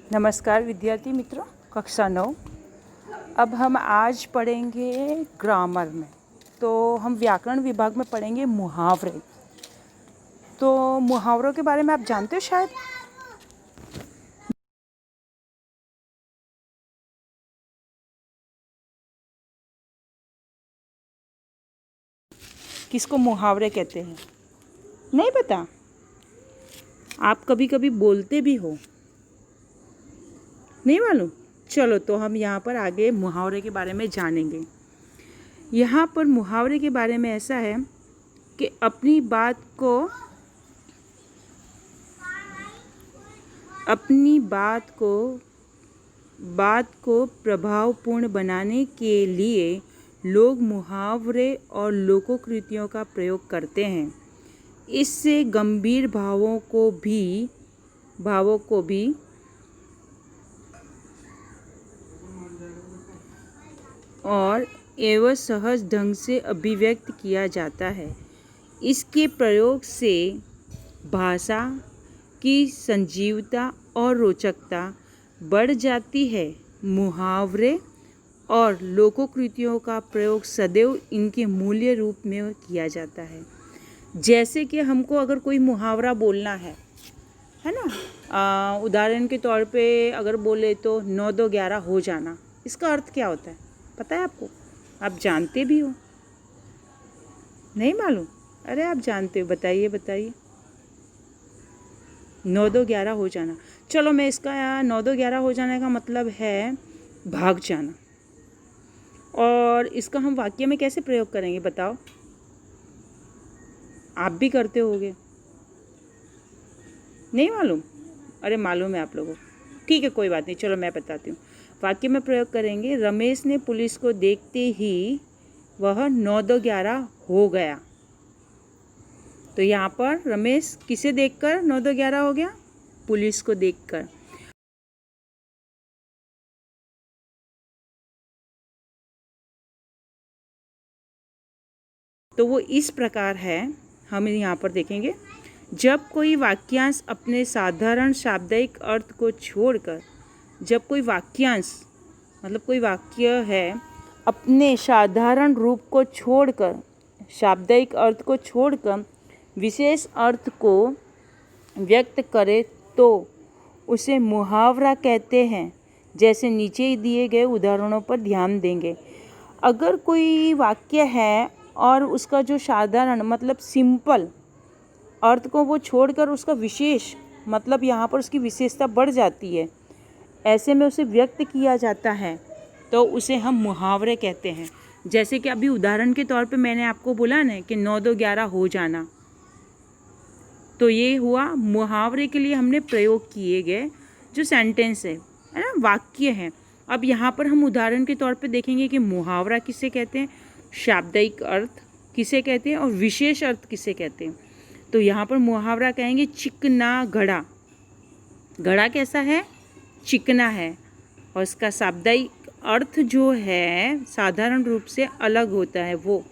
नमस्कार विद्यार्थी मित्रों, कक्षा 9। अब हम आज पढ़ेंगे ग्रामर में। तो हम व्याकरण विभाग में पढ़ेंगे मुहावरे। तो मुहावरों के बारे में आप जानते हो शायद। किसको मुहावरे कहते हैं नहीं पता? आप कभी कभी बोलते भी हो, नहीं मालूम? चलो तो हम यहाँ पर आगे मुहावरे के बारे में जानेंगे। यहाँ पर मुहावरे के बारे में ऐसा है कि अपनी बात को प्रभावपूर्ण बनाने के लिए लोग मुहावरे और लोकोक्तियों का प्रयोग करते हैं। इससे गंभीर भावों को भी और एवं सहज ढंग से अभिव्यक्त किया जाता है। इसके प्रयोग से भाषा की संजीवता और रोचकता बढ़ जाती है। मुहावरे और लोकोक्तियों का प्रयोग सदैव इनके मूल्य रूप में किया जाता है। जैसे कि हमको अगर कोई मुहावरा बोलना है ना, उदाहरण के तौर पे अगर बोले तो 9 2 11 हो जाना, इसका अर्थ क्या होता है पता है आपको? आप जानते भी हो, नहीं मालूम? अरे आप जानते हो, बताइए। 9 2 11 हो जाना। चलो मैं इसका 9 2 11 हो जाने का मतलब है भाग जाना। और इसका हम वाक्य में कैसे प्रयोग करेंगे बताओ? आप भी करते होगे, नहीं मालूम? अरे मालूम है आप लोगों को। ठीक है, कोई बात नहीं, चलो मैं बताती हूँ। वाक्य में प्रयोग करेंगे, रमेश ने पुलिस को देखते ही वह 9 2 11 हो गया। तो यहाँ पर रमेश किसे देखकर 9 2 11 हो गया? पुलिस को देखकर। तो वो इस प्रकार है, हम यहाँ पर देखेंगे। जब कोई वाक्यांश अपने साधारण शाब्दिक अर्थ को छोड़कर, जब कोई वाक्यांश मतलब कोई वाक्य है अपने साधारण रूप को छोड़कर, शाब्दिक अर्थ को छोड़कर विशेष अर्थ को व्यक्त करे तो उसे मुहावरा कहते हैं। जैसे नीचे दिए गए उदाहरणों पर ध्यान देंगे। अगर कोई वाक्य है और उसका जो साधारण मतलब सिंपल अर्थ को वो छोड़कर उसका विशेष मतलब यहाँ पर उसकी विशेषता बढ़ जाती है, ऐसे में उसे व्यक्त किया जाता है, तो उसे हम मुहावरे कहते हैं। जैसे कि अभी उदाहरण के तौर पे मैंने आपको बोला ना कि 9 2 11 हो जाना, तो ये हुआ मुहावरे के लिए हमने प्रयोग किए गए जो सेंटेंस है ना, वाक्य है। अब यहाँ पर हम उदाहरण के तौर पे देखेंगे कि मुहावरा किसे कहते हैं, शाब्दिक अर्थ किसे कहते हैं और विशेष अर्थ किसे कहते हैं। तो यहाँ पर मुहावरा कहेंगे चिकना घड़ा। घड़ा कैसा है? चिकना है, और इसका शाब्दिक अर्थ जो है साधारण रूप से अलग होता है। वो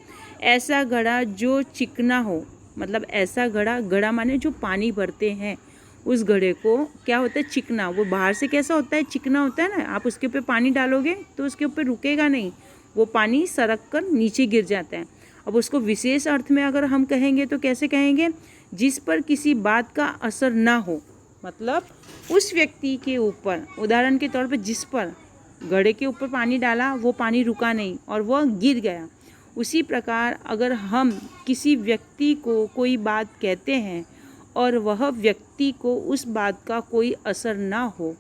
ऐसा घड़ा जो चिकना हो, मतलब ऐसा घड़ा माने जो पानी भरते हैं उस घड़े को क्या होता है? चिकना। वो बाहर से कैसा होता है? चिकना होता है ना। आप उसके ऊपर पानी डालोगे तो उसके ऊपर रुकेगा नहीं, वो पानी सरक कर नीचे गिर जाता है। अब उसको विशेष अर्थ में अगर हम कहेंगे तो कैसे कहेंगे? जिस पर किसी बात का असर ना हो, मतलब उस व्यक्ति के ऊपर, उदाहरण के तौर पर जिस पर घड़े के ऊपर पानी डाला वो पानी रुका नहीं और वह गिर गया। उसी प्रकार अगर हम किसी व्यक्ति को कोई बात कहते हैं और वह व्यक्ति को उस बात का कोई असर ना हो,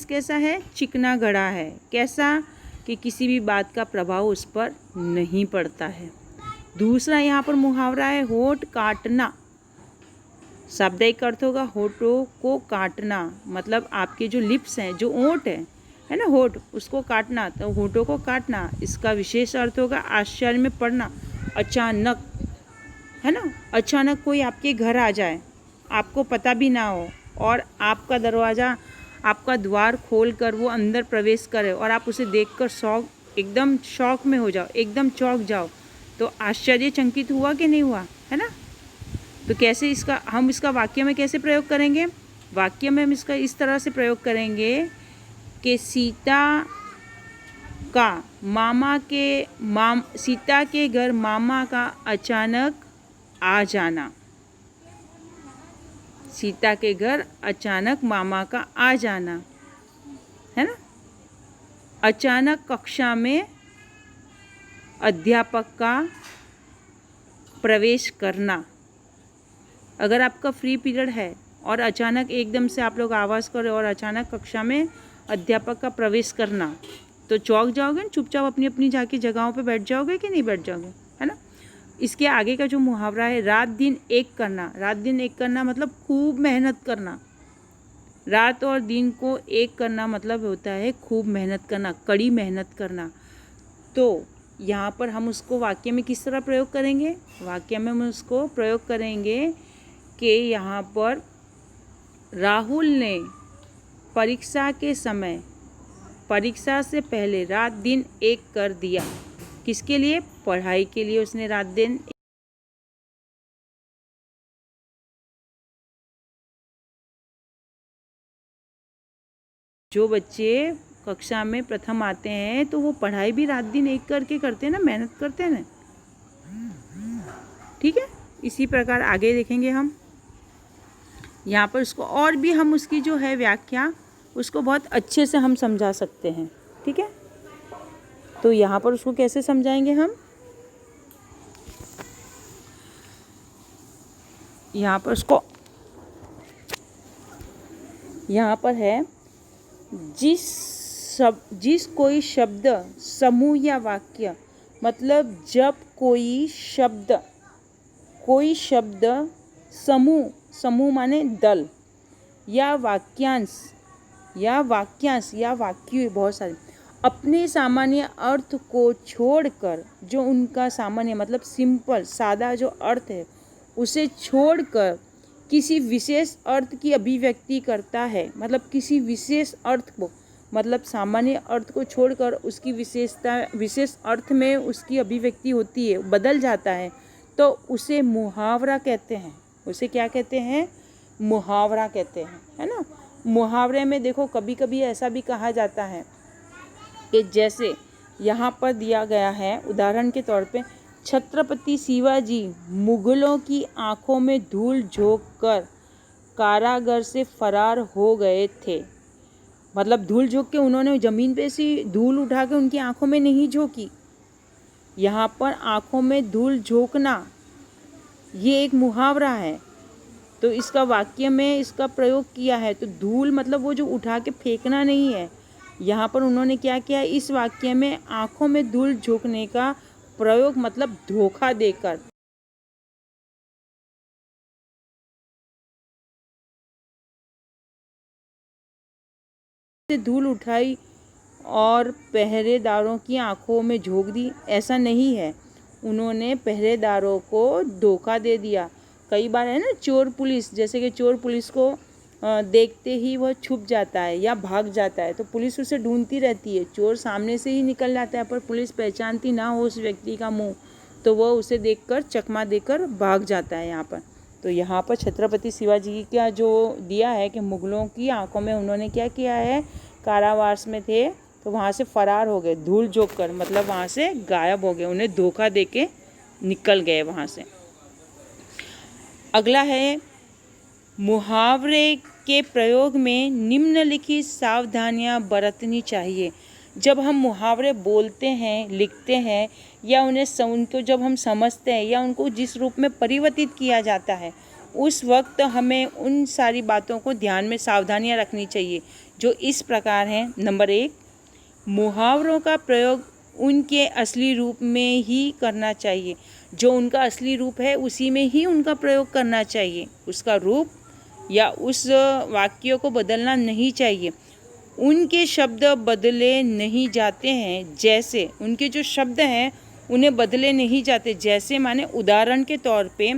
कैसा है? चिकना घड़ा है। कैसा? कि किसी भी बात का प्रभाव उस पर नहीं पड़ता है। दूसरा यहाँ पर मुहावरा है होठ काटना। शाब्दिक अर्थ होगा होठों को काटना, मतलब आपके जो लिप्स हैं, जो ओंठ है ना, होठ, उसको काटना, तो होठों को काटना। इसका विशेष अर्थ होगा आश्चर्य में पड़ना, अचानक, है ना। अचानक कोई आपके घर आ जाए, आपको पता भी ना हो, और आपका दरवाज़ा, आपका द्वार खोल कर वो अंदर प्रवेश करे और आप उसे देखकर एकदम शौक में हो जाओ, एकदम चौंक जाओ, तो आश्चर्यचकित हुआ कि नहीं हुआ, है ना। तो कैसे हम इसका वाक्य में कैसे प्रयोग करेंगे? वाक्य में हम इसका इस तरह से प्रयोग करेंगे कि सीता के घर मामा का अचानक आ जाना। सीता के घर अचानक मामा का आ जाना, है ना। अचानक कक्षा में अध्यापक का प्रवेश करना। अगर आपका फ्री पीरियड है और अचानक एकदम से आप लोग आवाज़ करें और अचानक कक्षा में अध्यापक का प्रवेश करना, तो चौंक जाओगे ना, चुपचाप अपनी अपनी जाके जगहों पे बैठ जाओगे कि नहीं बैठ जाओगे, है ना। इसके आगे का जो मुहावरा है, रात दिन एक करना। रात दिन एक करना मतलब खूब मेहनत करना। रात और दिन को एक करना मतलब होता है खूब मेहनत करना, कड़ी मेहनत करना। तो यहाँ पर हम उसको वाक्य में किस तरह प्रयोग करेंगे? वाक्य में हम उसको प्रयोग करेंगे कि यहाँ पर राहुल ने परीक्षा के समय, परीक्षा से पहले रात दिन एक कर दिया। किसके लिए? पढ़ाई के लिए उसने रात दिन। जो बच्चे कक्षा में प्रथम आते हैं तो वो पढ़ाई भी रात दिन एक करके करते हैं ना, मेहनत करते हैं ना, ठीक है। इसी प्रकार आगे देखेंगे हम। यहाँ पर उसको और भी हम उसकी जो है व्याख्या उसको बहुत अच्छे से हम समझा सकते हैं, ठीक है। तो यहाँ पर उसको कैसे समझाएंगे हम? यहाँ पर उसको, यहाँ पर है जिस कोई शब्द, समूह या वाक्य, मतलब जब कोई शब्द समूह माने दल, या वाक्यांश या वाक्य बहुत सारे, अपने सामान्य अर्थ को छोड़कर, जो उनका सामान्य मतलब सिंपल सादा जो अर्थ है उसे छोड़कर किसी विशेष अर्थ की अभिव्यक्ति करता है। मतलब किसी विशेष अर्थ को, मतलब सामान्य अर्थ को छोड़कर उसकी विशेष अर्थ में उसकी अभिव्यक्ति होती है, बदल जाता है, तो उसे मुहावरा कहते हैं। उसे क्या कहते हैं? मुहावरा कहते हैं, है ना। मुहावरे में देखो कभी कभी ऐसा भी कहा जाता है कि जैसे यहाँ पर दिया गया है उदाहरण के तौर पे, छत्रपति शिवाजी मुगलों की आंखों में धूल झोंककर कारागार से फरार हो गए थे। मतलब धूल झोंक के उन्होंने ज़मीन पे से धूल उठा के उनकी आंखों में नहीं झोंकी। यहाँ पर आंखों में धूल झोंकना ये एक मुहावरा है, तो इसका वाक्य में इसका प्रयोग किया है। तो धूल मतलब वो जो उठा के फेंकना नहीं है, यहाँ पर उन्होंने क्या किया, इस वाक्य में आंखों में धूल झोंकने का प्रयोग मतलब धोखा देकर। से धूल उठाई और पहरेदारों की आंखों में झोंक दी, ऐसा नहीं है। उन्होंने पहरेदारों को धोखा दे दिया। कई बार है ना चोर पुलिस, जैसे कि चोर पुलिस को देखते ही वह छुप जाता है या भाग जाता है, तो पुलिस उसे ढूंढती रहती है। चोर सामने से ही निकल जाता है पर पुलिस पहचानती ना हो उस व्यक्ति का मुंह, तो वह उसे देखकर चकमा देकर भाग जाता है यहाँ पर। तो यहाँ पर छत्रपति शिवाजी का जो दिया है कि मुगलों की आंखों में उन्होंने क्या किया है, कारावास में थे तो वहाँ से फरार हो गए, धूल झोंक कर, मतलब वहाँ से गायब हो गए, उन्हें धोखा देके निकल गए वहाँ से। अगला है, मुहावरे के प्रयोग में निम्नलिखित सावधानियां बरतनी चाहिए। जब हम मुहावरे बोलते हैं, लिखते हैं या उनको जब हम समझते हैं या उनको जिस रूप में परिवर्तित किया जाता है, उस वक्त हमें उन सारी बातों को ध्यान में सावधानियां रखनी चाहिए, जो इस प्रकार हैं। नंबर 1, मुहावरों का प्रयोग उनके असली रूप में ही करना चाहिए। जो उनका असली रूप है उसी में ही उनका प्रयोग करना चाहिए, उसका रूप या उस वाक्यों को बदलना नहीं चाहिए। उनके शब्द बदले नहीं जाते हैं, जैसे उनके जो शब्द हैं उन्हें बदले नहीं जाते। जैसे माने उदाहरण के तौर पे,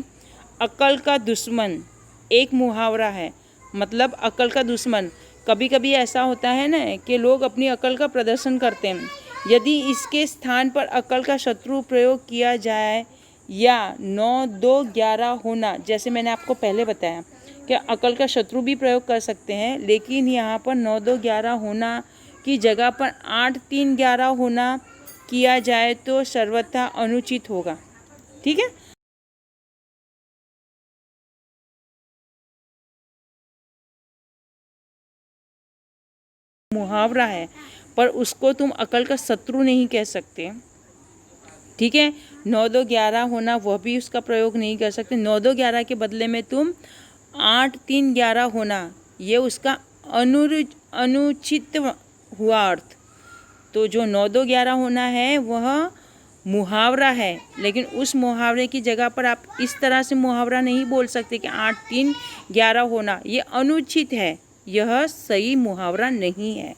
अक्ल का दुश्मन एक मुहावरा है, मतलब अक्ल का दुश्मन। कभी कभी ऐसा होता है ना कि लोग अपनी अक्ल का प्रदर्शन करते हैं, यदि इसके स्थान पर अकल का शत्रु प्रयोग किया जाए या 9 2 11 होना, जैसे मैंने आपको पहले बताया कि अकल का शत्रु भी प्रयोग कर सकते हैं, लेकिन यहाँ पर 9 2 11 होना की जगह पर 8 3 11 होना किया जाए तो सर्वथा अनुचित होगा। ठीक है, मुहावरा है पर उसको तुम अकल का शत्रु नहीं कह सकते। ठीक है, 9 2 11 होना वह भी उसका प्रयोग नहीं कर सकते। 9 2 11 के बदले में तुम 8 3 11 होना, ये उसका अनुचित हुआ अर्थ। तो जो 9 2 11 होना है वह मुहावरा है, लेकिन उस मुहावरे की जगह पर आप इस तरह से मुहावरा नहीं बोल सकते कि 8 3 11 होना, ये अनुचित है, यह सही मुहावरा नहीं है।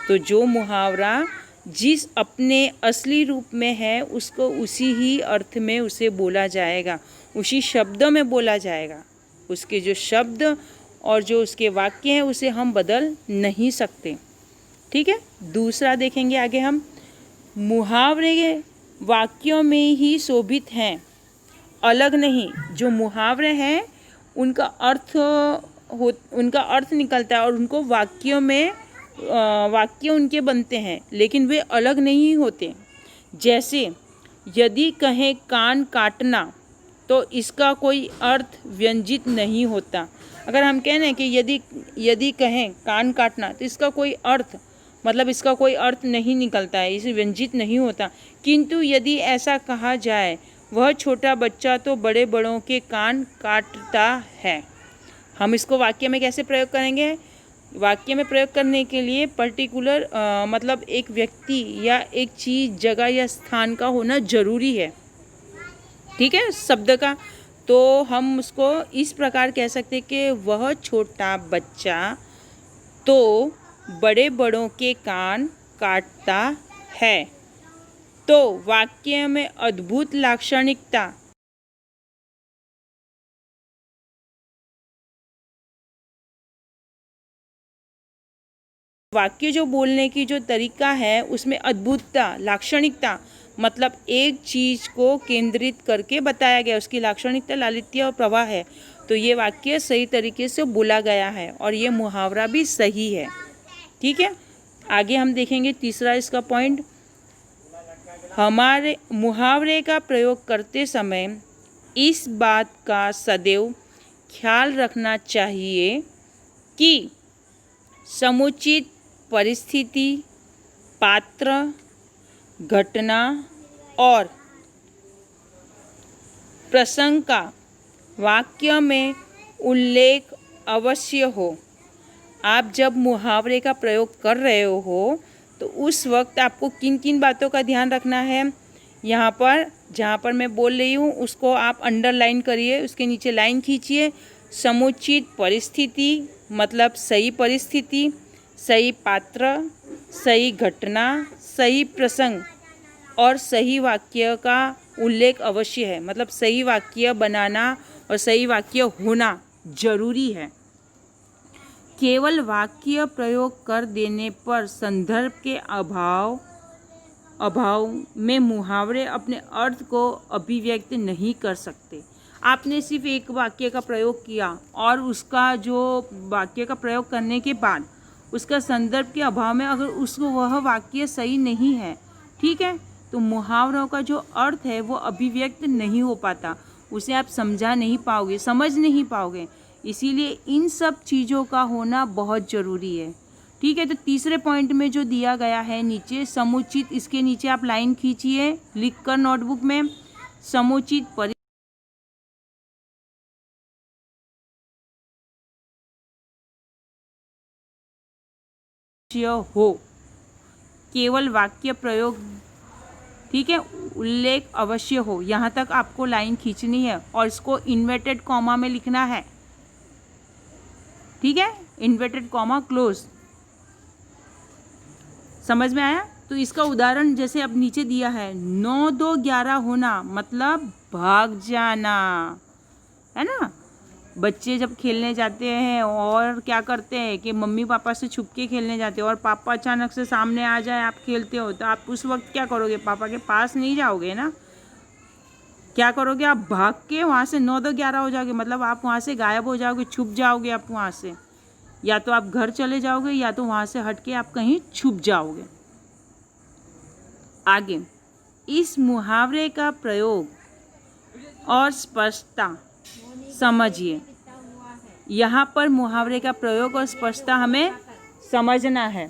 तो जो मुहावरा जिस अपने असली रूप में है उसको उसी ही अर्थ में उसे बोला जाएगा, उसी शब्दों में बोला जाएगा। उसके जो शब्द और जो उसके वाक्य हैं उसे हम बदल नहीं सकते। ठीक है, दूसरा देखेंगे आगे हम, मुहावरे वाक्यों में ही शोभित हैं, अलग नहीं। जो मुहावरे हैं उनका अर्थ निकलता है और उनको वाक्यों में वाक्य उनके बनते हैं, लेकिन वे अलग नहीं होते। जैसे यदि कहें कान काटना तो इसका कोई अर्थ व्यंजित नहीं होता। अगर हम कहें ना कि यदि कहें कान काटना तो इसका कोई अर्थ मतलब इसका कोई अर्थ नहीं निकलता है, इसे व्यंजित नहीं होता। किंतु यदि ऐसा कहा जाए वह छोटा बच्चा तो बड़े बड़ों के कान काटता है, हम इसको वाक्य में कैसे प्रयोग करेंगे? वाक्य में प्रयोग करने के लिए पर्टिकुलर मतलब एक व्यक्ति या एक चीज़, जगह या स्थान का होना जरूरी है। ठीक है, शब्द का। तो हम उसको इस प्रकार कह सकते कि वह छोटा बच्चा तो बड़े बड़ों के कान काटता है। तो वाक्य में अद्भुत लाक्षणिकता वाक्य जो बोलने की जो तरीका है उसमें अद्भुतता, लाक्षणिकता मतलब एक चीज़ को केंद्रित करके बताया गया, उसकी लाक्षणिकता, लालित्य और प्रवाह है। तो ये वाक्य सही तरीके से बोला गया है और ये मुहावरा भी सही है। ठीक है, आगे हम देखेंगे तीसरा इसका पॉइंट, हमारे मुहावरे का प्रयोग करते समय इस बात का सदैव ख्याल रखना चाहिए कि समुचित परिस्थिति, पात्र, घटना और प्रसंग का वाक्य में उल्लेख अवश्य हो। आप जब मुहावरे का प्रयोग कर रहे हो तो उस वक्त आपको किन किन बातों का ध्यान रखना है? यहाँ पर जहाँ पर मैं बोल रही हूँ उसको आप अंडरलाइन करिए, उसके नीचे लाइन खींचिए। समुचित परिस्थिति मतलब सही परिस्थिति, सही पात्र, सही घटना, सही प्रसंग और सही वाक्य का उल्लेख अवश्य है, मतलब सही वाक्य बनाना और सही वाक्य होना जरूरी है। केवल वाक्य प्रयोग कर देने पर संदर्भ के अभाव में मुहावरे अपने अर्थ को अभिव्यक्त नहीं कर सकते। आपने सिर्फ एक वाक्य का प्रयोग किया और उसका जो वाक्य का प्रयोग करने के बाद उसका संदर्भ के अभाव में अगर उसको वह वाक्य सही नहीं है, ठीक है, तो मुहावरों का जो अर्थ है वो अभिव्यक्त नहीं हो पाता, उसे आप समझा नहीं पाओगे, समझ नहीं पाओगे। इसीलिए इन सब चीज़ों का होना बहुत ज़रूरी है। ठीक है, तो तीसरे पॉइंट में जो दिया गया है नीचे समुचित, इसके नीचे आप लाइन खींचिए लिखकर नोटबुक में, समुचित हो, केवल वाक्य प्रयोग, ठीक है, उल्लेख अवश्य हो, यहाँ तक आपको लाइन खींचनी है और इसको इन्वर्टेड कॉमा में लिखना है। ठीक है, इन्वर्टेड कॉमा क्लोज, समझ में आया? तो इसका उदाहरण जैसे अब नीचे दिया है, 9 2 11 होना मतलब भाग जाना, है ना। बच्चे जब खेलने जाते हैं और क्या करते हैं कि मम्मी पापा से छुप के खेलने जाते हैं और पापा अचानक से सामने आ जाए, आप खेलते हो तो आप उस वक्त क्या करोगे? पापा के पास नहीं जाओगे ना, क्या करोगे? आप भाग के वहाँ से 9-2-11 हो जाओगे, मतलब आप वहाँ से गायब हो जाओगे, छुप जाओगे आप वहाँ से। या तो आप घर चले जाओगे या तो वहाँ से हट के आप कहीं छुप जाओगे। आगे, इस मुहावरे का प्रयोग और स्पष्टता समझिए। यहाँ पर मुहावरे का प्रयोग और स्पष्टता हमें समझना है।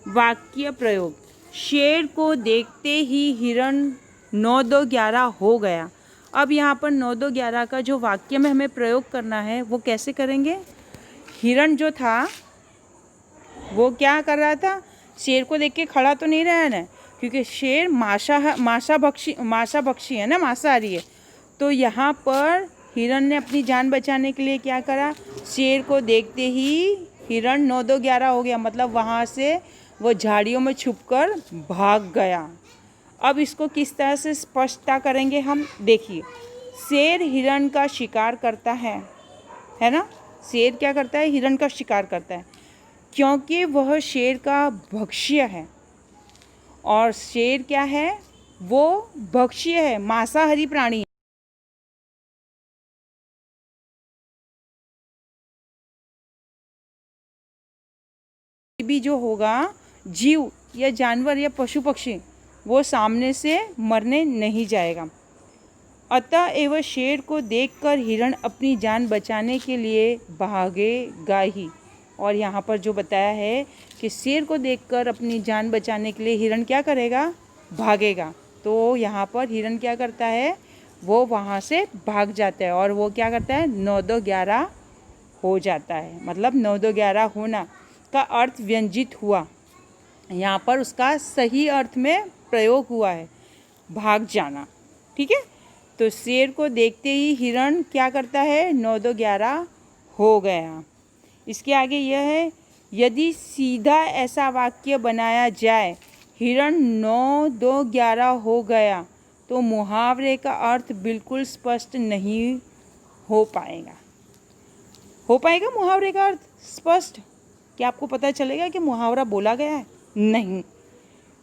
वाक्य प्रयोग, शेर को देखते ही हिरण 9-2-11 हो गया। अब यहाँ पर 9-2-11 का जो वाक्य में हमें प्रयोग करना है वो कैसे करेंगे? हिरण जो था वो क्या कर रहा था? शेर को देख के खड़ा तो नहीं रहा ना, क्योंकि शेर मांसा भक्षी है ना, मांसाहारी है। तो यहाँ पर हिरण ने अपनी जान बचाने के लिए क्या करा? शेर को देखते ही हिरण 9-2-11 हो गया, मतलब वहाँ से वो झाड़ियों में छुपकर भाग गया। अब इसको किस तरह से स्पष्टता करेंगे हम? देखिए, शेर हिरण का शिकार करता है ना? शेर क्या करता है? हिरण का शिकार करता है, क्योंकि वह शेर का भक्ष्य है। और शेर क्या है? वो भक्ष्य है, मांसाहारी प्राणी है। भी जो होगा जीव या जानवर या पशु पक्षी, वो सामने से मरने नहीं जाएगा। अतः एवं शेर को देखकर हिरण अपनी जान बचाने के लिए भागेगा ही। और यहाँ पर जो बताया है कि शेर को देखकर अपनी जान बचाने के लिए हिरण क्या करेगा? भागेगा। तो यहाँ पर हिरण क्या करता है? वो वहाँ से भाग जाता है और वो क्या करता है? 9-2-11 हो जाता है। मतलब 9-2-11 होना का अर्थ व्यंजित हुआ, यहाँ पर उसका सही अर्थ में प्रयोग हुआ है, भाग जाना। ठीक है, तो शेर को देखते ही हिरण क्या करता है? 9-2-11 हो गया। इसके आगे यह है, यदि सीधा ऐसा वाक्य बनाया जाए, हिरण 9-2-11 हो गया, तो मुहावरे का अर्थ बिल्कुल स्पष्ट नहीं हो पाएगा। हो पाएगा मुहावरे का अर्थ स्पष्ट? क्या आपको पता चलेगा कि मुहावरा बोला गया है? नहीं।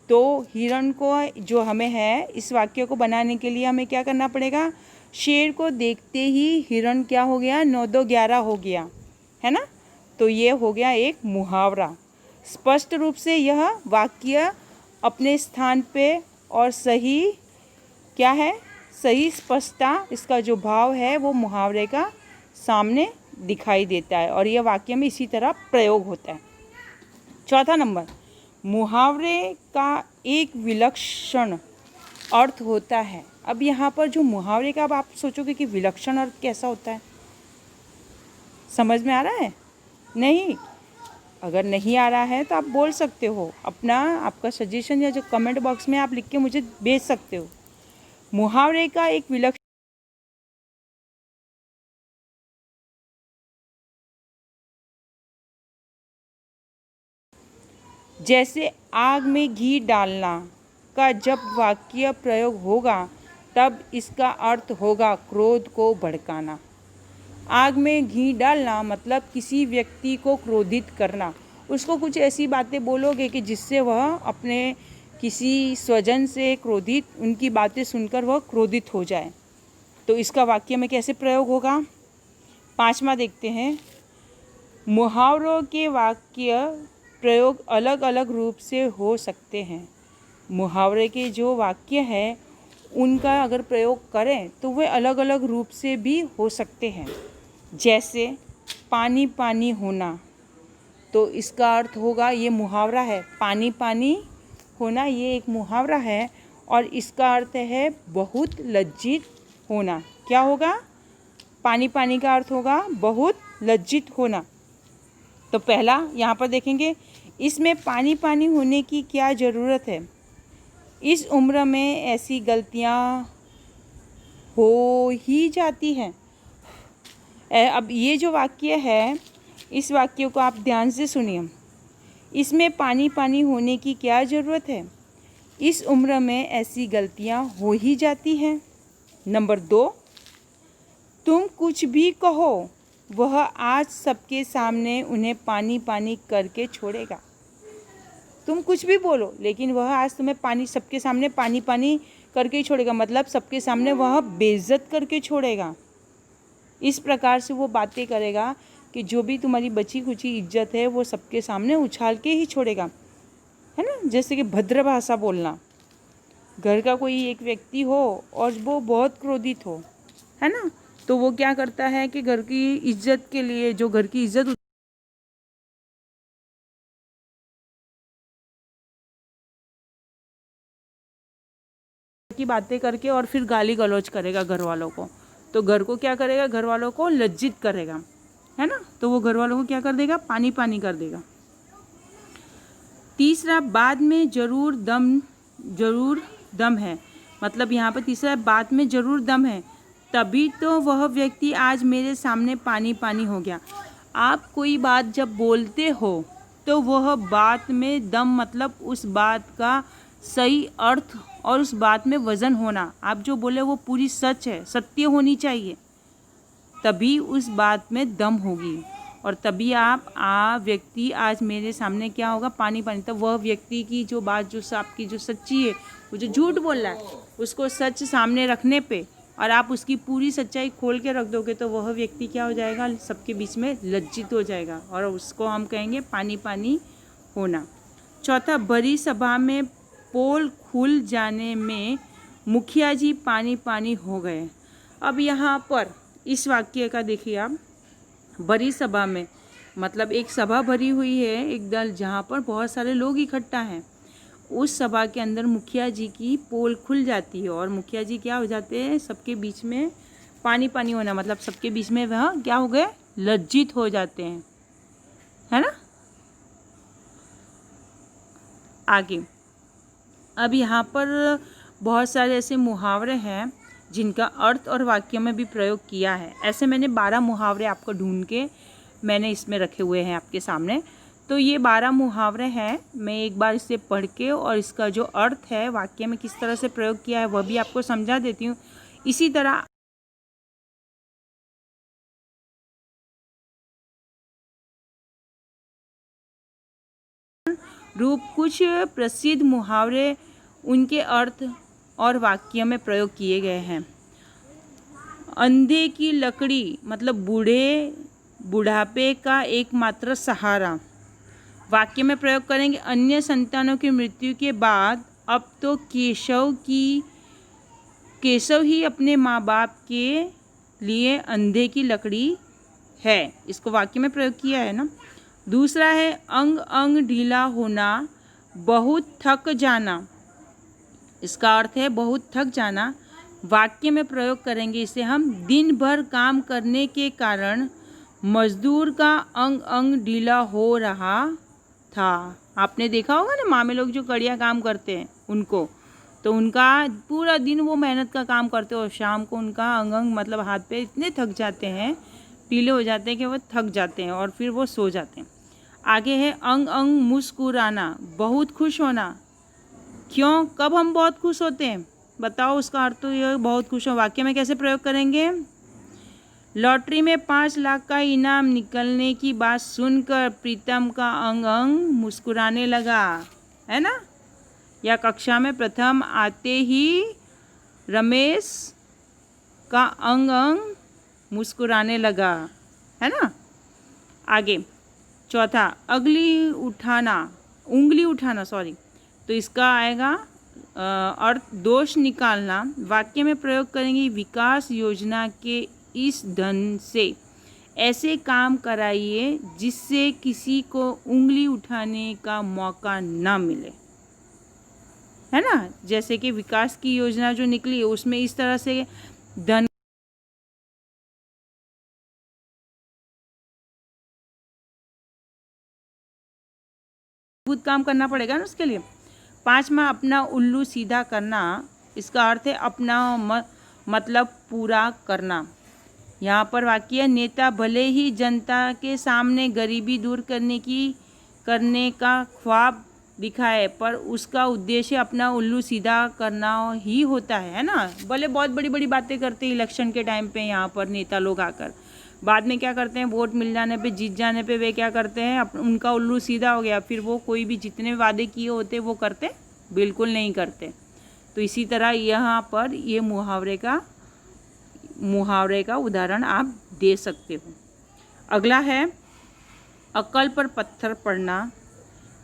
तो हिरण को जो हमें है, इस वाक्य को बनाने के लिए हमें क्या करना पड़ेगा? शेर को देखते ही हिरण क्या हो गया? 9-2-11 हो गया, है ना? तो ये हो गया एक मुहावरा। स्पष्ट रूप से यह वाक्य अपने स्थान पे और सही क्या है? सही स्पष्टता, इसका जो भाव है वो मुहावरे का सामने दिखाई देता है और यह वाक्य में इसी तरह प्रयोग होता है। चौथा नंबर, मुहावरे का एक विलक्षण अर्थ होता है। अब यहाँ पर जो मुहावरे का, अब आप सोचोगे कि विलक्षण अर्थ कैसा होता है? समझ में आ रहा है? नहीं? अगर नहीं आ रहा है तो आप बोल सकते हो, अपना आपका सजेशन या जो कमेंट बॉक्स में आप लिख के मुझे भेज सकते हो। मुहावरे का एक विलक्षण, जैसे आग में घी डालना का जब वाक्य प्रयोग होगा तब इसका अर्थ होगा क्रोध को भड़काना। आग में घी डालना मतलब किसी व्यक्ति को क्रोधित करना, उसको कुछ ऐसी बातें बोलोगे कि जिससे वह अपने किसी स्वजन से क्रोधित, उनकी बातें सुनकर वह क्रोधित हो जाए। तो इसका वाक्य में कैसे प्रयोग होगा? 5वां देखते हैं। मुहावरों के वाक्य प्रयोग अलग अलग रूप से हो सकते हैं। मुहावरे के जो वाक्य हैं उनका अगर प्रयोग करें तो वे अलग अलग रूप से भी हो सकते हैं। जैसे पानी पानी होना, तो इसका अर्थ होगा, ये मुहावरा है, पानी पानी होना ये एक मुहावरा है और इसका अर्थ है बहुत लज्जित होना। क्या होगा? पानी पानी का अर्थ होगा बहुत लज्जित होना। तो पहला यहाँ पर देखेंगे, इसमें पानी पानी होने की क्या ज़रूरत है? इस उम्र में ऐसी गलतियाँ हो ही जाती हैं। अब ये जो वाक्य है, इस वाक्य को आप ध्यान से सुनिए। इसमें पानी पानी होने की क्या ज़रूरत है? इस उम्र में ऐसी गलतियाँ हो ही जाती हैं। नंबर 2, तुम कुछ भी कहो, वह आज सबके सामने उन्हें पानी पानी करके छोड़ेगा। तुम कुछ भी बोलो, लेकिन वह आज तुम्हें पानी सबके सामने पानी पानी करके ही छोड़ेगा, मतलब सबके सामने वह बेइज्जत करके छोड़ेगा। इस प्रकार से वो बातें करेगा कि जो भी तुम्हारी बची खुची इज्जत है वो सबके सामने उछाल के ही छोड़ेगा, है ना। जैसे कि भद्र भाषा बोलना। घर का कोई एक व्यक्ति हो और वो बहुत क्रोधित हो, है ना, तो वो क्या करता है कि घर की इज्जत के लिए, जो घर की इज्जत की बातें करके और फिर गाली गलौज करेगा घर वालों को, तो घर को क्या करेगा, घर वालों को लज्जित करेगा, है ना। तो वो घर वालों को क्या कर देगा, पानी पानी कर देगा। तीसरा, बाद में जरूर दम है, मतलब यहाँ पर तीसरा, बाद में जरूर दम है, तभी तो वह व्यक्ति आज मेरे सामने पानी पानी हो गया। आप कोई बात जब बोलते हो तो वह बात में दम, मतलब उस बात का सही अर्थ और उस बात में वजन होना, आप जो बोले वो पूरी सच है, सत्य होनी चाहिए, तभी उस बात में दम होगी और तभी व्यक्ति आज मेरे सामने क्या होगा, पानी पानी। तब वह व्यक्ति की जो बात, जो आपकी जो सच्ची है, वो जो झूठ बोल रहा है, उसको सच सामने रखने पे और आप उसकी पूरी सच्चाई खोल के रख दोगे तो वह व्यक्ति क्या हो जाएगा, सबके बीच में लज्जित हो जाएगा और उसको हम कहेंगे पानी पानी होना। चौथा, बड़ी सभा में पोल खुल जाने में मुखिया जी पानी पानी हो गए। अब यहाँ पर इस वाक्य का देखिए आप, बड़ी सभा में मतलब एक सभा भरी हुई है, एक दल जहाँ पर बहुत सारे लोग इकट्ठा हैं, उस सभा के अंदर मुखिया जी की पोल खुल जाती है और मुखिया जी क्या हो जाते हैं, सबके बीच में पानी पानी होना, मतलब सबके बीच में वह क्या हो गए, लज्जित हो जाते हैं, है ना। आगे अब यहाँ पर बहुत सारे ऐसे मुहावरे हैं जिनका अर्थ और वाक्य में भी प्रयोग किया है। ऐसे मैंने 12 मुहावरे आपको ढूंढ के मैंने इसमें रखे हुए हैं आपके सामने। तो ये 12 मुहावरे हैं, मैं एक बार इसे पढ़ के और इसका जो अर्थ है वाक्य में किस तरह से प्रयोग किया है वह भी आपको समझा देती हूँ। इसी तरह रूप कुछ प्रसिद्ध मुहावरे उनके अर्थ और वाक्य में प्रयोग किए गए हैं। अंधे की लकड़ी मतलब बुढ़ापे का एकमात्र सहारा, वाक्य में प्रयोग करेंगे। अन्य संतानों की मृत्यु के बाद अब तो केशव ही अपने माँ बाप के लिए अंधे की लकड़ी है, इसको वाक्य में प्रयोग किया है ना। दूसरा है अंग अंग ढीला होना, बहुत थक जाना, इसका अर्थ है बहुत थक जाना। वाक्य में प्रयोग करेंगे इसे हम, दिन भर काम करने के कारण मजदूर का अंग अंग ढीला हो रहा था। आपने देखा होगा ना, मामे लोग जो कड़िया काम करते हैं उनको, तो उनका पूरा दिन वो मेहनत का काम करते हैं और शाम को उनका अंग अंग मतलब हाथ पे इतने थक जाते हैं, ढीले हो जाते हैं कि वो थक जाते हैं और फिर वो सो जाते हैं। आगे है अंग अंग मुस्कुराना, बहुत खुश होना। क्यों, कब हम बहुत खुश होते हैं बताओ, उसका अर्थ तो ये बहुत खुश हो। वाक्य में कैसे प्रयोग करेंगे, लॉटरी में 5 लाख का इनाम निकलने की बात सुनकर प्रीतम का अंग अंग मुस्कुराने लगा, है ना। या कक्षा में प्रथम आते ही रमेश का अंग अंग मुस्कुराने लगा, है ना। आगे चौथा, उंगली उठाना सॉरी, तो इसका आएगा अर्थ दोष निकालना। वाक्य में प्रयोग करेंगे, विकास योजना के इस धन से ऐसे काम कराइए जिससे किसी को उंगली उठाने का मौका ना मिले, है ना। जैसे कि विकास की योजना जो निकली है उसमें इस तरह से धन काम करना पड़ेगा ना उसके लिए। 5वां, अपना उल्लू सीधा करना, इसका अर्थ है अपना मतलब पूरा करना। यहाँ पर वाक्य, नेता भले ही जनता के सामने गरीबी दूर करने का ख्वाब लिखा है, पर उसका उद्देश्य अपना उल्लू सीधा करना ही होता है ना। भले बहुत बड़ी बड़ी बातें करते हैं इलेक्शन के टाइम पे यहाँ पर नेता लोग आकर, बाद में क्या करते हैं, वोट मिल जाने पे, जीत जाने पे वे क्या करते हैं, उनका उल्लू सीधा हो गया, फिर वो कोई भी जितने वादे किए होते वो करते बिल्कुल नहीं करते। तो इसी तरह यहाँ पर ये मुहावरे का उदाहरण आप दे सकते हो। अगला है अकल पर पत्थर पड़ना।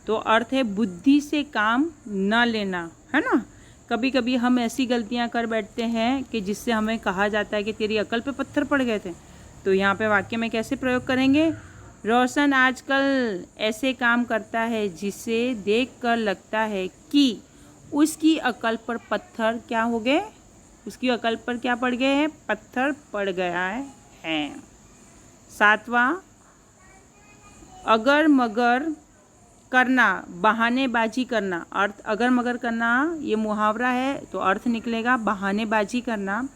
तो अर्थ है बुद्धि से काम न लेना, है ना। कभी कभी हम ऐसी गलतियां कर बैठते हैं कि जिससे हमें कहा जाता है कि तेरी अकल पे पत्थर पड़ गए थे। तो यहाँ पे वाक्य में कैसे प्रयोग करेंगे, रोशन आजकल ऐसे काम करता है जिसे देखकर लगता है कि उसकी अकल पर पत्थर क्या हो गए, उसकी अकल पर क्या पड़ गए हैं, पत्थर पड़ गया है। 7वां अगर मगर करना, बहानेबाजी करना। अर्थ अगर मगर करना ये मुहावरा है तो अर्थ निकलेगा बहानेबाजी करना।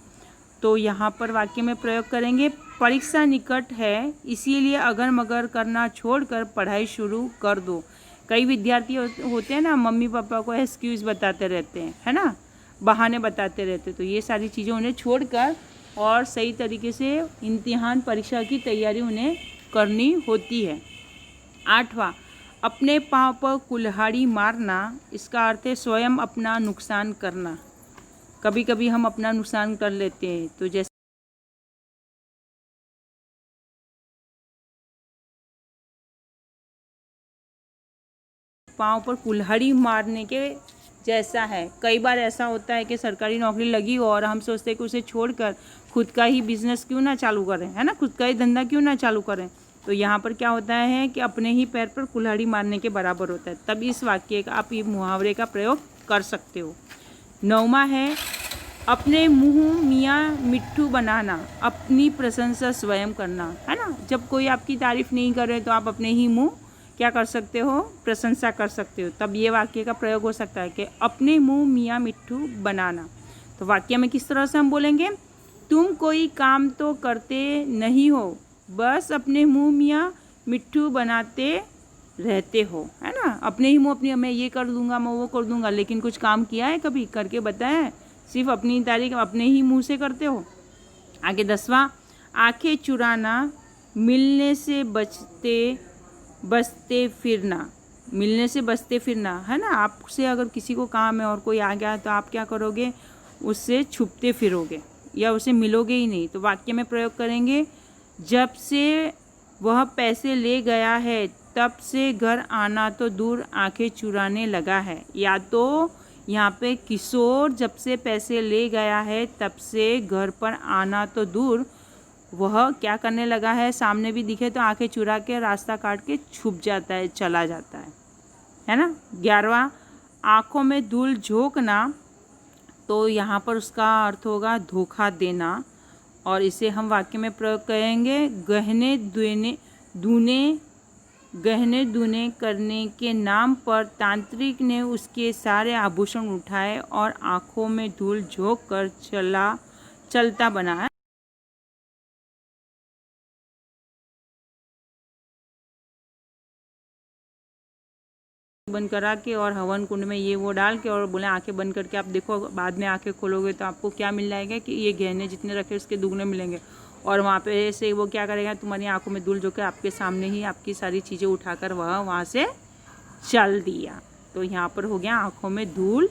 तो यहाँ पर वाक्य में प्रयोग करेंगे परीक्षा निकट है इसीलिए अगर मगर करना छोड़कर पढ़ाई शुरू कर दो। कई विद्यार्थी होते हैं ना, मम्मी पापा को एक्सक्यूज़ बताते रहते हैं, है ना, बहाने बताते रहते हैं। तो ये सारी चीज़ें उन्हें छोड़कर और सही तरीके से इम्तिहान परीक्षा की तैयारी उन्हें करनी होती है। 8वां अपने पाँव पर कुल्हाड़ी मारना। इसका अर्थ है स्वयं अपना नुकसान करना। कभी कभी हम अपना नुकसान कर लेते हैं। तो जैसे पाँव पर कुल्हाड़ी मारने के जैसा है। कई बार ऐसा होता है कि सरकारी नौकरी लगी हो और हम सोचते हैं कि उसे छोड़कर खुद का ही बिजनेस क्यों ना चालू करें, है ना, खुद का ही धंधा क्यों ना चालू करें। तो यहाँ पर क्या होता है कि अपने ही पैर पर कुल्हाड़ी मारने के बराबर होता है। तब इस वाक्य का आप ये मुहावरे का प्रयोग कर सकते हो। 9वां है अपने मुँह मियाँ मिट्ठू बनाना, अपनी प्रशंसा स्वयं करना, है ना। जब कोई आपकी तारीफ नहीं करे तो आप अपने ही मुँह क्या कर सकते हो, प्रशंसा कर सकते हो। तब ये वाक्य का प्रयोग हो सकता है कि अपने मुँह मियाँ मिट्ठू बनाना। तो वाक्य में किस तरह से हम बोलेंगे, तुम कोई काम तो करते नहीं हो, बस अपने मुँह मियाँ मिट्ठू बनाते रहते हो, है ना। अपने ही मुँह अपनी मैं ये कर दूंगा, मैं वो कर दूंगा, लेकिन कुछ काम किया है कभी, करके बताया, सिर्फ अपनी तारीफ अपने ही मुँह से करते हो। आगे 10वां आंखें चुराना, मिलने से बचते फिरना। मिलने से बचते फिरना, है ना। आपसे अगर किसी को काम है और कोई आ गया तो आप क्या करोगे, उससे छुपते फिरोगे या उसे मिलोगे ही नहीं। तो वाक्य में प्रयोग करेंगे जब से वह पैसे ले गया है तब से घर आना तो दूर आंखें चुराने लगा है। या तो यहाँ पे किशोर जब से पैसे ले गया है तब से घर पर आना तो दूर वह क्या करने लगा है, सामने भी दिखे तो आंखें चुरा के रास्ता काट के छुप जाता है, चला जाता है ना। 11वां आँखों में धूल झोंकना। तो यहाँ पर उसका अर्थ होगा धोखा देना और इसे हम वाक्य में प्रयोग करेंगे गहने दूने करने के नाम पर तांत्रिक ने उसके सारे आभूषण उठाए और आँखों में धूल झोंक कर चलता बना। बंद करा के और हवन कुंड में ये वो डाल के और बोले आंखें बंद करके आप देखो, बाद में आंखें खोलोगे तो आपको क्या मिल जाएगा कि ये गहने जितने रखे उसके दुगने मिलेंगे। और वहाँ पे से वो क्या करेगा, तुम्हारी आंखों में धूल झोंके आपके सामने ही आपकी सारी चीज़ें उठाकर वह वहाँ से चल दिया। तो यहाँ पर हो गया आँखों में धूल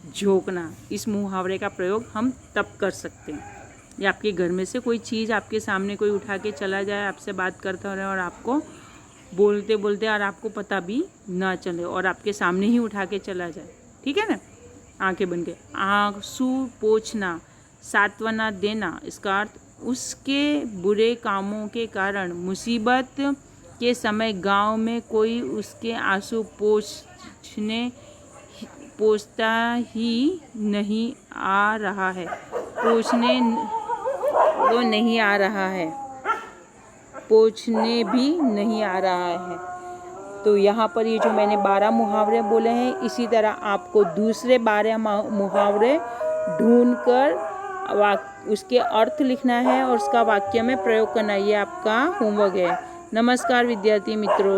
झोंकना। इस मुहावरे का प्रयोग हम तब कर सकते हैं या आपके घर में से कोई चीज़ आपके सामने कोई उठा के चला जाए, आपसे बात करता रहे और आपको बोलते बोलते और आपको पता भी ना चले और आपके सामने ही उठा के चला जाए, ठीक है ना। आंखें बन के आंसू पोंछना, सांत्वना देना। इसका अर्थ उसके बुरे कामों के कारण मुसीबत के समय गांव में कोई उसके आंसू पोंछता ही नहीं आ रहा है, पोंछने वो नहीं आ रहा है, पोंछने भी नहीं आ रहा है। तो यहाँ पर ये जो मैंने 12 मुहावरे बोले हैं, इसी तरह आपको दूसरे 12 मुहावरे ढूंढकर उसके अर्थ लिखना है और उसका वाक्य में प्रयोग करना है। ये आपका होमवर्क है। नमस्कार विद्यार्थी मित्रों।